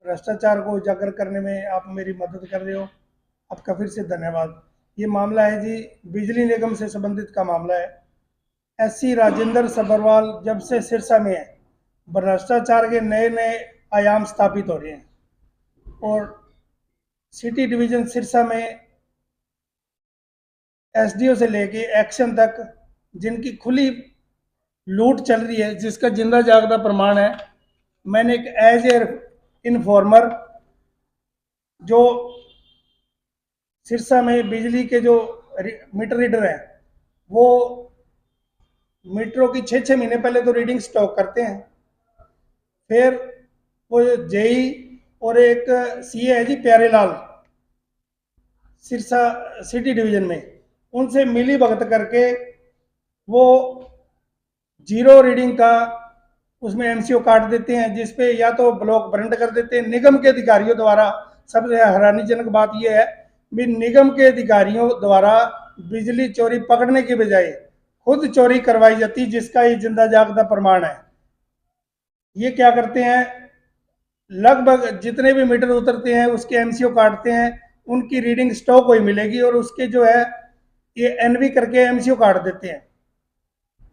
भ्रष्टाचार को उजागर करने में आप मेरी मदद कर रहे हो। आपका फिर से धन्यवाद। ये मामला है जी, बिजली निगम से संबंधित का मामला है। एससी राजेंद्र सब्बरवाल जब से सिरसा में है, भ्रष्टाचार के नए नए आयाम स्थापित हो रहे हैं और सिटी डिवीजन सिरसा में एसडीओ से लेके एक्शन तक जिनकी खुली लूट चल रही है, जिसका जिंदा जागदा प्रमाण है। मैंने एक एज ए इन्फॉर्मर जो सिरसा में बिजली के जो मीटर रीडर हैं, वो मीटरों की 6-6 महीने पहले तो रीडिंग स्टॉक करते हैं। फिर वो जेई और एक सीए है जी प्यारेलाल सिरसा सिटी डिवीजन में, उनसे मिली भगत करके वो जीरो रीडिंग का उसमें एमसीओ काट देते हैं, जिसपे या तो ब्लॉक बरंड कर देते हैं निगम के अधिकारियों द्वारा। सबसे हैरानीजनक बात यह है भी निगम के अधिकारियों द्वारा बिजली चोरी पकड़ने के बजाय खुद चोरी करवाई जाती, जिसका ये जिंदा जागदा प्रमाण है। ये क्या करते हैं, लगभग जितने भी मीटर उतरते हैं उसके एमसीओ काटते हैं, उनकी रीडिंग स्टॉक हुई मिलेगी और उसके जो है ये एनवी करके एमसीओ काट देते हैं।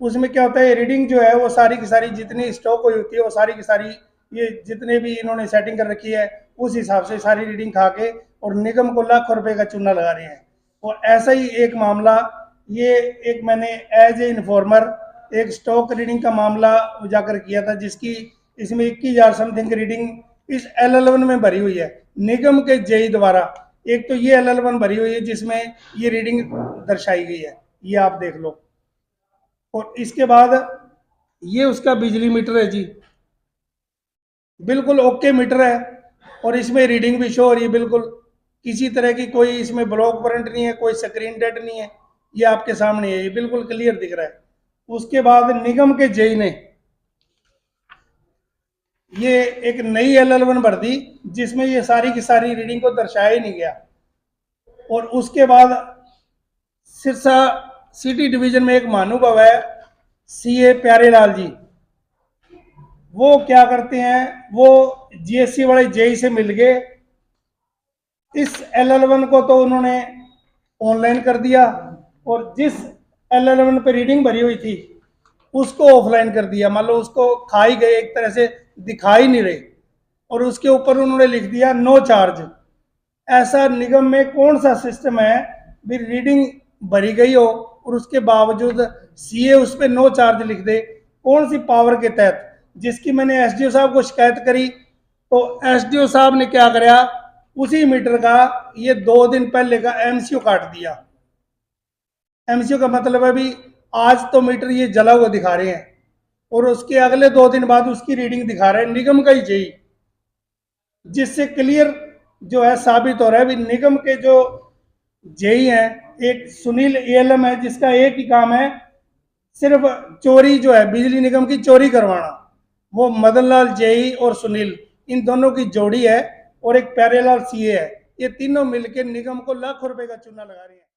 उसमें क्या होता है, रीडिंग जो है वो सारी की सारी जितनी स्टॉक हुई होती है वो सारी की सारी ये जितने भी इन्होंने सेटिंग कर रखी है उस हिसाब से सारी रीडिंग खा के और निगम को लाखों रुपए का चूना लगा रहे हैं। और ऐसा ही एक मामला, ये एक मैंने एज ए इन्फॉर्मर एक स्टॉक रीडिंग का मामला उजागर किया था, जिसकी इसमें 21,000 समथिंग रीडिंग इस LL1 में भरी हुई है निगम के जेई द्वारा। एक तो ये LL1 भरी हुई है जिसमें ये रीडिंग दर्शाई गई है, ये आप देख लो। और इसके बाद ये उसका बिजली मीटर है जी, बिल्कुल ओके मीटर है और इसमें रीडिंग भी शो हो रही है बिल्कुल, किसी तरह की कोई इसमें ब्लॉक करंट नहीं है, कोई स्क्रीन डेड नहीं है, ये आपके सामने है, ये बिल्कुल क्लियर दिख रहा है। उसके बाद निगम के जेई ने ये एक नई LL1 भर दी जिसमें ये सारी की सारी रीडिंग को दर्शाया ही नहीं गया। और उसके बाद सिरसा सिटी डिवीजन में एक महानुभव है सीए प्यारेलाल जी, वो क्या करते हैं, वो जीएससी वाले जेई से मिल गए, इस LL1 को तो उन्होंने ऑनलाइन कर दिया और जिस LL1 पे रीडिंग भरी हुई थी उसको ऑफलाइन कर दिया। मान लो उसको खा ही गए, एक तरह से दिखा ही नहीं रहे, और उसके ऊपर उन्होंने लिख दिया नो चार्ज। ऐसा निगम में कौन सा सिस्टम है भी रीडिंग भरी गई हो और उसके बावजूद सीए उस पर नो चार्ज लिख दे, कौन सी पावर के तहत? जिसकी मैंने एसडीओ साहब को शिकायत करी तो एसडीओ साहब ने क्या कराया, उसी मीटर का ये 2 दिन पहले का एमसीओ काट दिया। एमसीओ का मतलब है भी आज तो मीटर ये जला हुआ दिखा रहे हैं और उसके अगले 2 दिन बाद उसकी रीडिंग दिखा रहे हैं निगम का ही जेई, जिससे क्लियर जो है साबित हो रहा है भी निगम के जो जेई हैं, एक सुनील एएलएम है जिसका एक ही काम है सिर्फ चोरी जो है बिजली निगम की चोरी करवाना। वो मदन लाल जेई और सुनील, इन दोनों की जोड़ी है, और एक प्यारेलाल सीए है, ये तीनों मिलकर निगम को लाखों रुपए का चूना लगा रहे हैं।